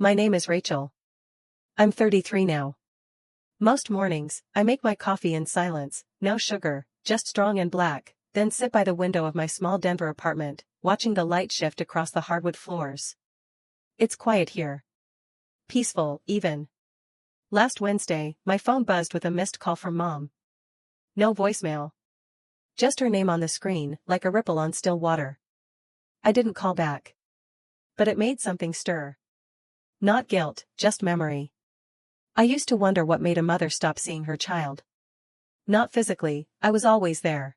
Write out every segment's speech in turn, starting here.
My name is Rachel. I'm 33 now. Most mornings, I make my coffee in silence, no sugar, just strong and black, then sit by the window of my small Denver apartment, watching the light shift across the hardwood floors. It's quiet here. Peaceful, even. Last Wednesday, my phone buzzed with a missed call from Mom. No voicemail. Just her name on the screen, like a ripple on still water. I didn't call back. But it made something stir. Not guilt, just memory. I used to wonder what made a mother stop seeing her child. Not physically, I was always there.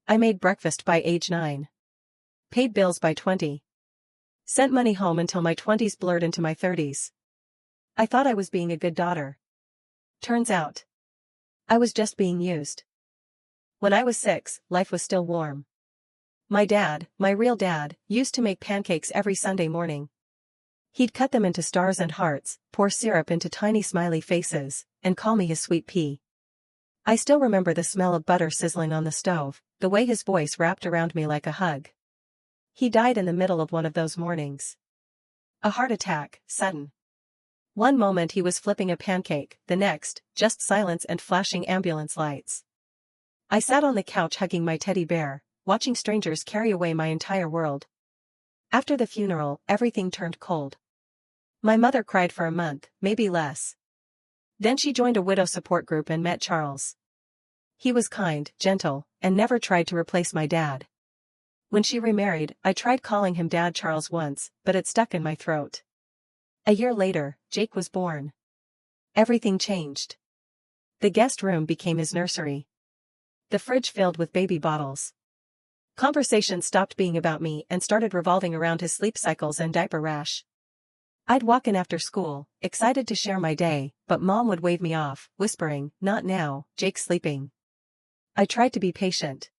I made breakfast by age 9. Paid bills by 20. Sent money home until my 20s blurred into my 30s. I thought I was being a good daughter. Turns out, I was just being used. When I was 6, life was still warm. My dad, my real dad, used to make pancakes every Sunday morning. He'd cut them into stars and hearts, pour syrup into tiny smiley faces, and call me his sweet pea. I still remember the smell of butter sizzling on the stove, the way his voice wrapped around me like a hug. He died in the middle of one of those mornings. A heart attack, sudden. One moment he was flipping a pancake, the next, just silence and flashing ambulance lights. I sat on the couch hugging my teddy bear, watching strangers carry away my entire world. After the funeral, everything turned cold. My mother cried for a month, maybe less. Then she joined a widow support group and met Charles. He was kind, gentle, and never tried to replace my dad. When she remarried, I tried calling him Dad Charles once, but it stuck in my throat. A year later, Jake was born. Everything changed. The guest room became his nursery. The fridge filled with baby bottles. Conversation stopped being about me and started revolving around his sleep cycles and diaper rash. I'd walk in after school, excited to share my day, but Mom would wave me off, whispering, "Not now, Jake's sleeping." I tried to be patient.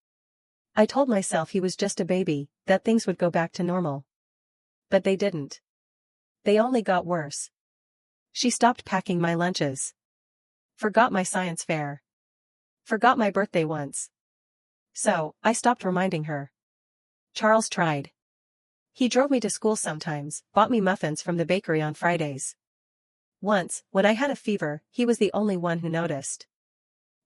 I told myself he was just a baby, that things would go back to normal. But they didn't. They only got worse. She stopped packing my lunches. Forgot my science fair. Forgot my birthday once. So, I stopped reminding her. Charles tried. He drove me to school sometimes, bought me muffins from the bakery on Fridays. Once, when I had a fever, he was the only one who noticed.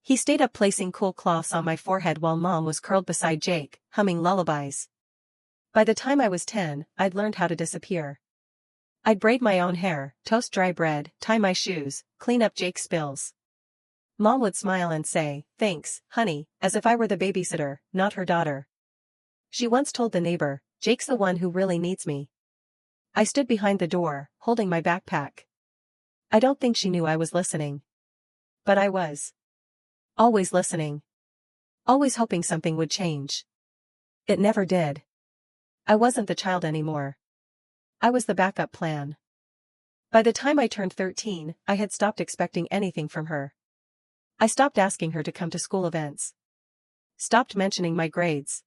He stayed up placing cool cloths on my forehead while Mom was curled beside Jake, humming lullabies. By the time I was 10, I'd learned how to disappear. I'd braid my own hair, toast dry bread, tie my shoes, clean up Jake's spills. Mom would smile and say, "Thanks, honey," as if I were the babysitter, not her daughter. She once told the neighbor, "Jake's the one who really needs me." I stood behind the door, holding my backpack. I don't think she knew I was listening. But I was. Always listening. Always hoping something would change. It never did. I wasn't the child anymore. I was the backup plan. By the time I turned 13, I had stopped expecting anything from her. I stopped asking her to come to school events. Stopped mentioning my grades.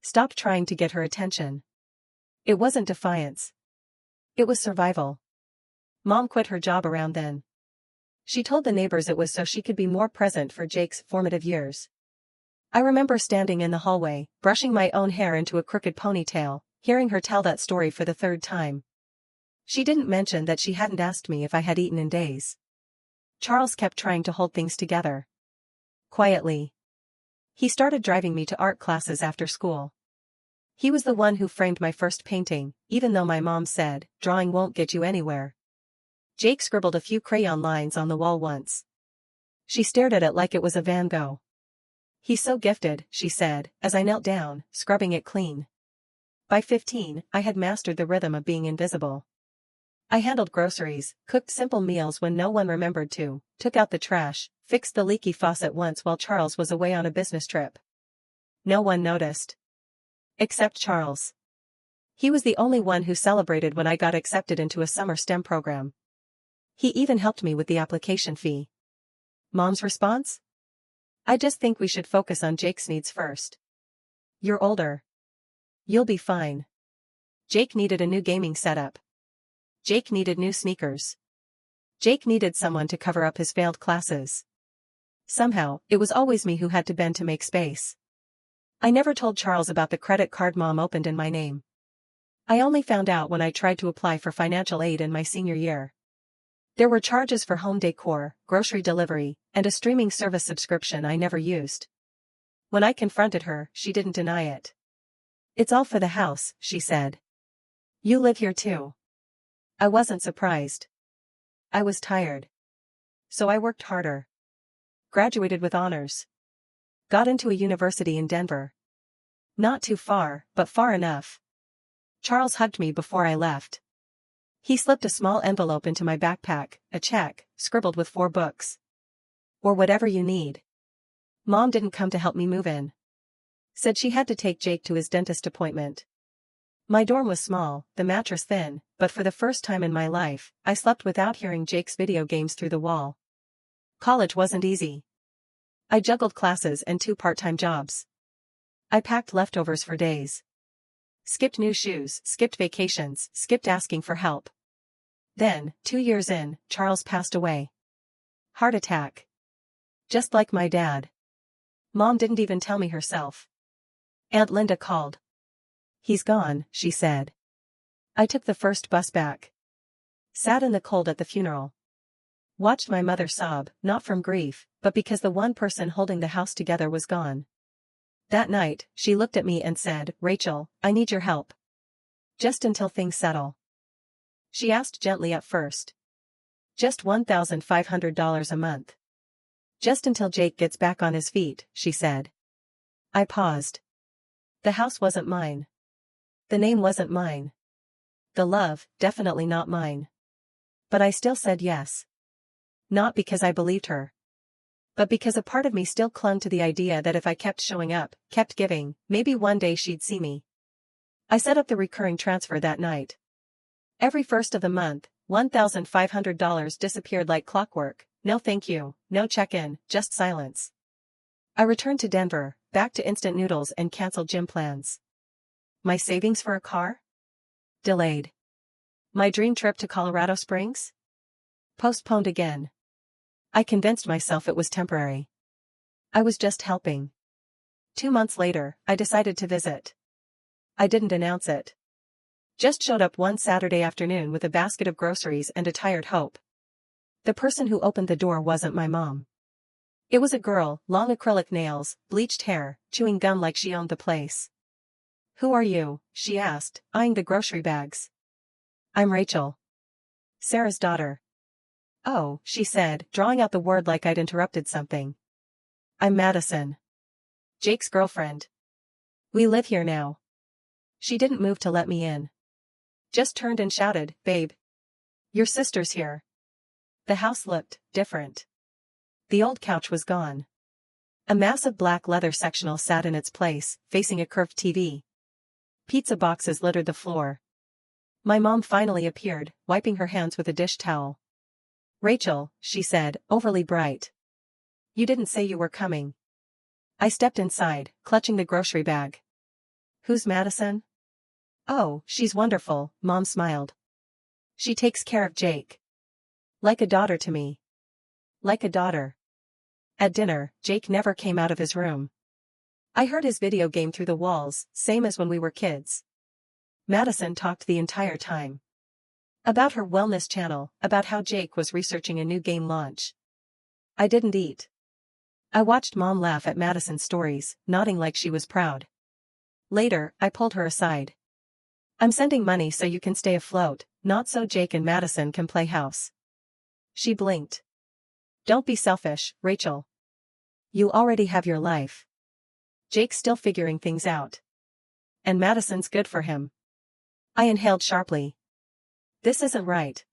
Stopped trying to get her attention. It wasn't defiance. It was survival. Mom quit her job around then. She told the neighbors it was so she could be more present for Jake's formative years. I remember standing in the hallway, brushing my own hair into a crooked ponytail, hearing her tell that story for the 3rd time. She didn't mention that she hadn't asked me if I had eaten in days. Charles kept trying to hold things together. Quietly. He started driving me to art classes after school. He was the one who framed my first painting, even though my mom said, "Drawing won't get you anywhere." Jake scribbled a few crayon lines on the wall once. She stared at it like it was a Van Gogh. "He's so gifted," she said, as I knelt down, scrubbing it clean. By 15, I had mastered the rhythm of being invisible. I handled groceries, cooked simple meals when no one remembered to, took out the trash, fixed the leaky faucet once while Charles was away on a business trip. No one noticed. Except Charles. He was the only one who celebrated when I got accepted into a summer STEM program. He even helped me with the application fee. Mom's response? "I just think we should focus on Jake's needs first. You're older. You'll be fine." Jake needed a new gaming setup. Jake needed new sneakers. Jake needed someone to cover up his failed classes. Somehow, it was always me who had to bend to make space. I never told Charles about the credit card Mom opened in my name. I only found out when I tried to apply for financial aid in my senior year. There were charges for home decor, grocery delivery, and a streaming service subscription I never used. When I confronted her, she didn't deny it. "It's all for the house," she said. "You live here too." I wasn't surprised. I was tired. So I worked harder. Graduated with honors. Got into a university in Denver. Not too far, but far enough. Charles hugged me before I left. He slipped a small envelope into my backpack, a check, scribbled with 4 books. "Or whatever you need." Mom didn't come to help me move in. Said she had to take Jake to his dentist appointment. My dorm was small, the mattress thin, but for the first time in my life, I slept without hearing Jake's video games through the wall. College wasn't easy. I juggled classes and 2 part-time jobs. I packed leftovers for days. Skipped new shoes, skipped vacations, skipped asking for help. Then, 2 years in, Charles passed away. Heart attack. Just like my dad. Mom didn't even tell me herself. Aunt Linda called. "He's gone," she said. I took the first bus back. Sat in the cold at the funeral. Watched my mother sob, not from grief, but because the one person holding the house together was gone. That night, she looked at me and said, "Rachel, I need your help. Just until things settle." She asked gently at first. "Just $1,500 a month. Just until Jake gets back on his feet," she said. I paused. The house wasn't mine. The name wasn't mine. The love, definitely not mine. But I still said yes. Not because I believed her. But because a part of me still clung to the idea that if I kept showing up, kept giving, maybe one day she'd see me. I set up the recurring transfer that night. Every first of the month, $1,500 disappeared like clockwork. No thank you, no check-in, just silence. I returned to Denver, back to instant noodles and canceled gym plans. My savings for a car? Delayed. My dream trip to Colorado Springs? Postponed again. I convinced myself it was temporary. I was just helping. 2 months later, I decided to visit. I didn't announce it. Just showed up one Saturday afternoon with a basket of groceries and a tired hope. The person who opened the door wasn't my mom. It was a girl, long acrylic nails, bleached hair, chewing gum like she owned the place. "Who are you?" she asked, eyeing the grocery bags. "I'm Rachel. Sarah's daughter." "Oh," she said, drawing out the word like I'd interrupted something. "I'm Madison. Jake's girlfriend. We live here now." She didn't move to let me in. Just turned and shouted, "Babe. Your sister's here." The house looked different. The old couch was gone. A massive black leather sectional sat in its place, facing a curved TV. Pizza boxes littered the floor. My mom finally appeared, wiping her hands with a dish towel. "Rachel," she said, overly bright. "You didn't say you were coming." I stepped inside, clutching the grocery bag. "Who's Madison?" "Oh, she's wonderful," Mom smiled. "She takes care of Jake. Like a daughter to me. Like a daughter." At dinner, Jake never came out of his room. I heard his video game through the walls, same as when we were kids. Madison talked the entire time. About her wellness channel, about how Jake was researching a new game launch. I didn't eat. I watched Mom laugh at Madison's stories, nodding like she was proud. Later, I pulled her aside. "I'm sending money so you can stay afloat, not so Jake and Madison can play house." She blinked. "Don't be selfish, Rachel. You already have your life. Jake's still figuring things out. And Madison's good for him." I inhaled sharply. This isn't right.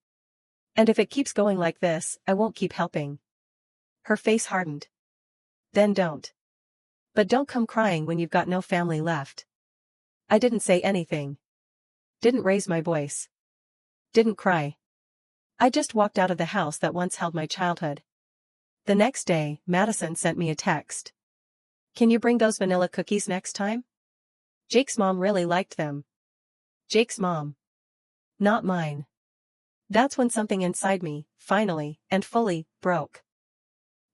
And if it keeps going like this, I won't keep helping. Her face hardened. "Then don't. But don't come crying when you've got no family left." I didn't say anything. Didn't raise my voice. Didn't cry. I just walked out of the house that once held my childhood. The next day, Madison sent me a text. "Can you bring those vanilla cookies next time? Jake's mom really liked them." Jake's mom. Not mine. That's when something inside me, finally, and fully, broke.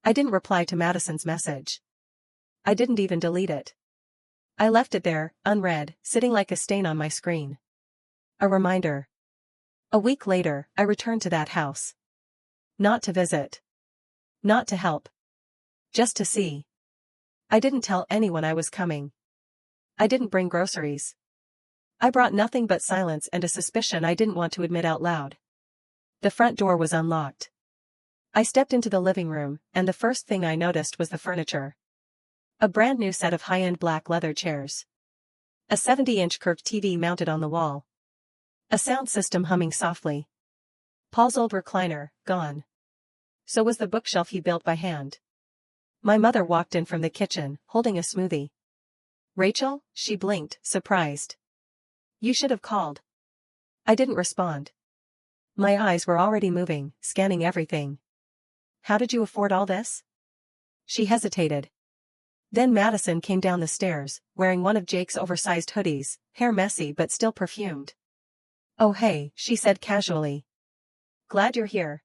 I didn't reply to Madison's message. I didn't even delete it. I left it there, unread, sitting like a stain on my screen. A reminder. A week later, I returned to that house. Not to visit. Not to help. Just to see. I didn't tell anyone I was coming. I didn't bring groceries. I brought nothing but silence and a suspicion I didn't want to admit out loud. The front door was unlocked. I stepped into the living room, and the first thing I noticed was the furniture. A brand new set of high-end black leather chairs. A 70-inch curved TV mounted on the wall. A sound system humming softly. Paul's old recliner, gone. So was the bookshelf he built by hand. My mother walked in from the kitchen, holding a smoothie. "Rachel?" She blinked, surprised. "You should have called." I didn't respond. My eyes were already moving, scanning everything. "How did you afford all this?" She hesitated. Then Madison came down the stairs, wearing one of Jake's oversized hoodies, hair messy but still perfumed. "Oh hey," she said casually. "Glad you're here.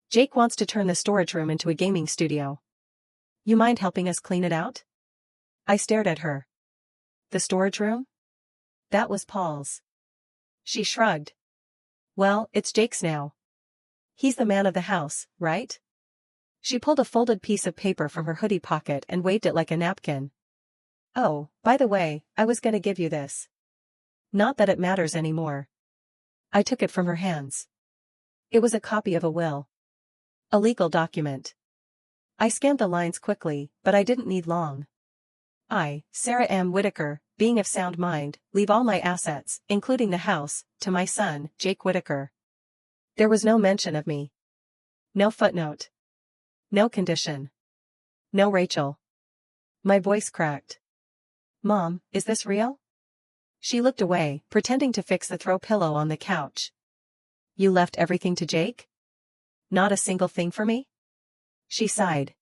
Jake wants to turn the storage room into a gaming studio. You mind helping us clean it out?" I stared at her. "The storage room? That was Paul's." She shrugged. "Well, it's Jake's now. He's the man of the house, right?" She pulled a folded piece of paper from her hoodie pocket and waved it like a napkin. "Oh, by the way, I was gonna give you this. Not that it matters anymore." I took it from her hands. It was a copy of a will. A legal document. I scanned the lines quickly, but I didn't need long. "I, Sarah M. Whitaker, being of sound mind, leave all my assets, including the house, to my son, Jake Whitaker." There was no mention of me. No footnote. No condition. No Rachel. My voice cracked. "Mom, is this real?" She looked away, pretending to fix the throw pillow on the couch. "You left everything to Jake? Not a single thing for me?" She sighed.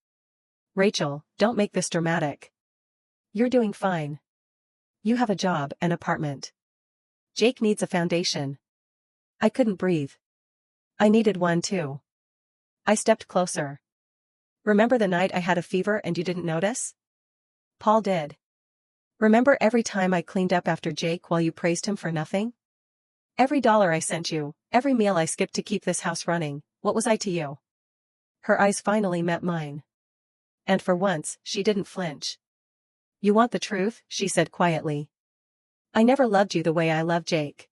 "Rachel, don't make this dramatic. You're doing fine. You have a job, an apartment. Jake needs a foundation." I couldn't breathe. I needed one too. I stepped closer. "Remember the night I had a fever and you didn't notice?" Paul did. "Remember every time I cleaned up after Jake while you praised him for nothing? Every dollar I sent you, every meal I skipped to keep this house running, what was I to you?" Her eyes finally met mine. And for once, she didn't flinch. "You want the truth?" she said quietly. "I never loved you the way I love Jake.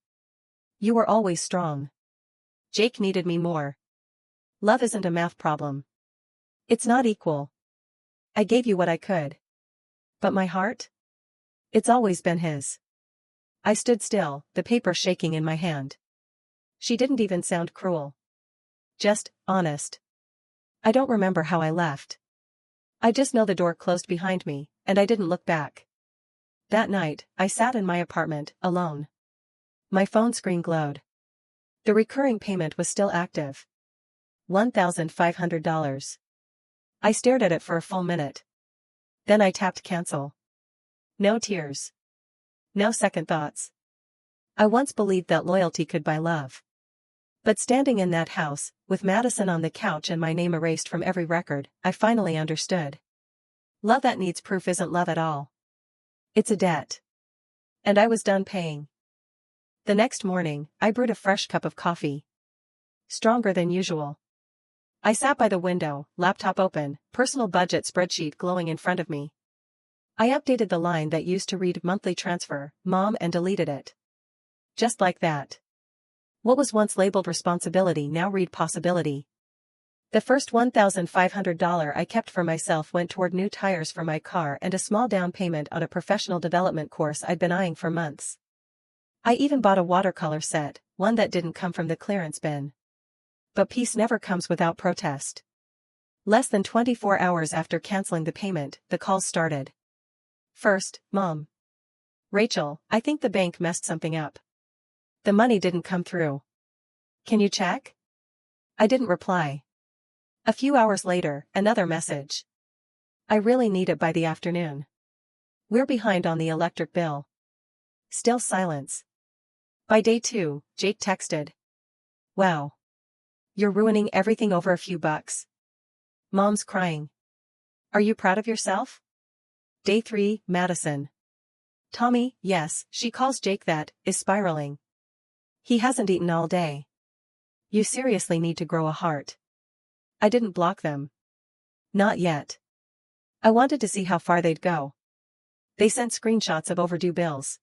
You were always strong. Jake needed me more. Love isn't a math problem. It's not equal. I gave you what I could. But my heart? It's always been his." I stood still, the paper shaking in my hand. She didn't even sound cruel. Just honest. I don't remember how I left. I just know the door closed behind me, and I didn't look back. That night, I sat in my apartment, alone. My phone screen glowed. The recurring payment was still active. $1,500. I stared at it for a full minute. Then I tapped cancel. No tears. No second thoughts. I once believed that loyalty could buy love. But standing in that house, with Madison on the couch and my name erased from every record, I finally understood. Love that needs proof isn't love at all. It's a debt. And I was done paying. The next morning, I brewed a fresh cup of coffee. Stronger than usual. I sat by the window, laptop open, personal budget spreadsheet glowing in front of me. I updated the line that used to read monthly transfer, Mom, and deleted it. Just like that. What was once labeled responsibility now read possibility. The first $1,500 I kept for myself went toward new tires for my car and a small down payment on a professional development course I'd been eyeing for months. I even bought a watercolor set, one that didn't come from the clearance bin. But peace never comes without protest. Less than 24 hours after canceling the payment, the calls started. First, Mom. "Rachel, I think the bank messed something up. The money didn't come through. Can you check?" I didn't reply. A few hours later, another message. "I really need it by the afternoon. We're behind on the electric bill." Still silence. By day 2, Jake texted. "Wow. You're ruining everything over a few bucks." Mom's crying. "Are you proud of yourself?" Day 3, Madison. "Tommy, yes, she calls Jake that, is spiraling. He hasn't eaten all day. You seriously need to grow a heart. I didn't block them. Not yet. I wanted to see how far they'd go. They sent screenshots of overdue bills.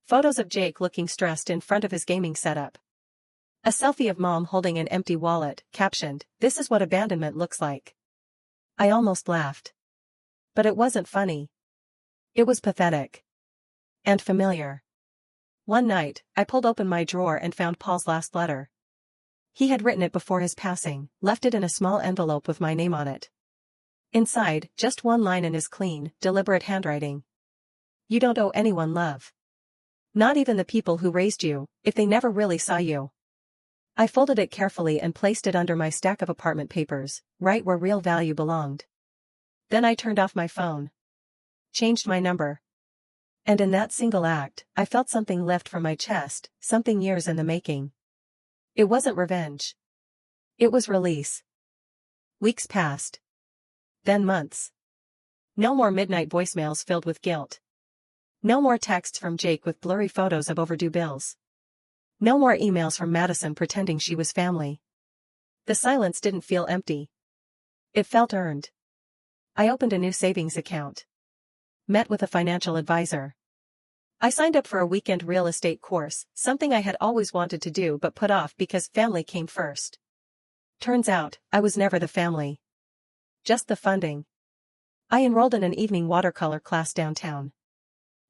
Photos of Jake looking stressed in front of his gaming setup. A selfie of mom holding an empty wallet, captioned, "This is what abandonment looks like." I almost laughed. But it wasn't funny. It was pathetic. And familiar. One night, I pulled open my drawer and found Paul's last letter. He had written it before his passing, left it in a small envelope with my name on it. Inside, just one line in his clean, deliberate handwriting. You don't owe anyone love. Not even the people who raised you, if they never really saw you. I folded it carefully and placed it under my stack of apartment papers, right where real value belonged. Then I turned off my phone. Changed my number. And in that single act, I felt something lift from my chest, something years in the making. It wasn't revenge. It was release. Weeks passed. Then months. No more midnight voicemails filled with guilt. No more texts from Jake with blurry photos of overdue bills. No more emails from Madison pretending she was family. The silence didn't feel empty. It felt earned. I opened a new savings account. Met with a financial advisor. I signed up for a weekend real estate course, something I had always wanted to do but put off because family came first. Turns out, I was never the family. Just the funding. I enrolled in an evening watercolor class downtown.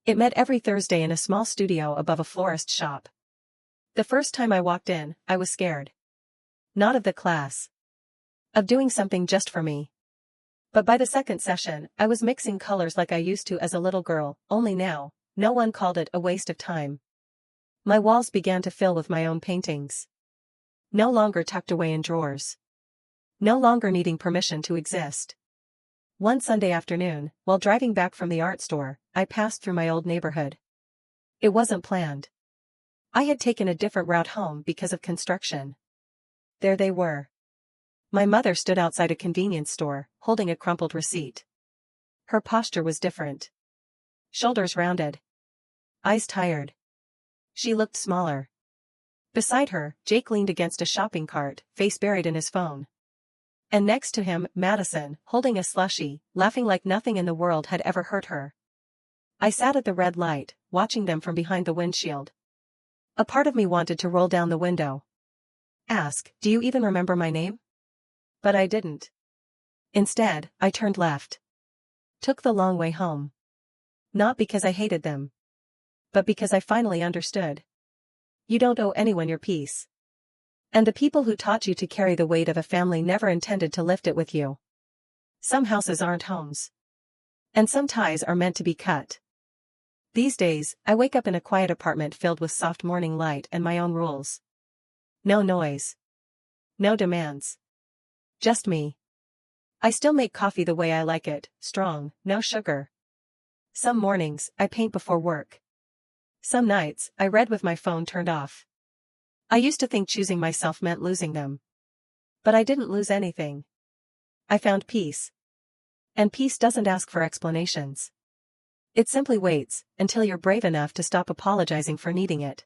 It met every Thursday in a small studio above a florist shop. The first time I walked in, I was scared. Not of the class. Of doing something just for me. But by the second session, I was mixing colors like I used to as a little girl, only now, no one called it a waste of time. My walls began to fill with my own paintings. No longer tucked away in drawers. No longer needing permission to exist. One Sunday afternoon, while driving back from the art store, I passed through my old neighborhood. It wasn't planned. I had taken a different route home because of construction. There they were. My mother stood outside a convenience store, holding a crumpled receipt. Her posture was different. Shoulders rounded. Eyes tired. She looked smaller. Beside her, Jake leaned against a shopping cart, face buried in his phone. And next to him, Madison, holding a slushie, laughing like nothing in the world had ever hurt her. I sat at the red light, watching them from behind the windshield. A part of me wanted to roll down the window. Ask, "Do you even remember my name?" But I didn't. Instead, I turned left. Took the long way home. Not because I hated them. But because I finally understood. You don't owe anyone your peace. And the people who taught you to carry the weight of a family never intended to lift it with you. Some houses aren't homes. And some ties are meant to be cut. These days, I wake up in a quiet apartment filled with soft morning light and my own rules. No noise. No demands. Just me. I still make coffee the way I like it, strong, no sugar. Some mornings, I paint before work. Some nights, I read with my phone turned off. I used to think choosing myself meant losing them. But I didn't lose anything. I found peace. And peace doesn't ask for explanations. It simply waits, until you're brave enough to stop apologizing for needing it.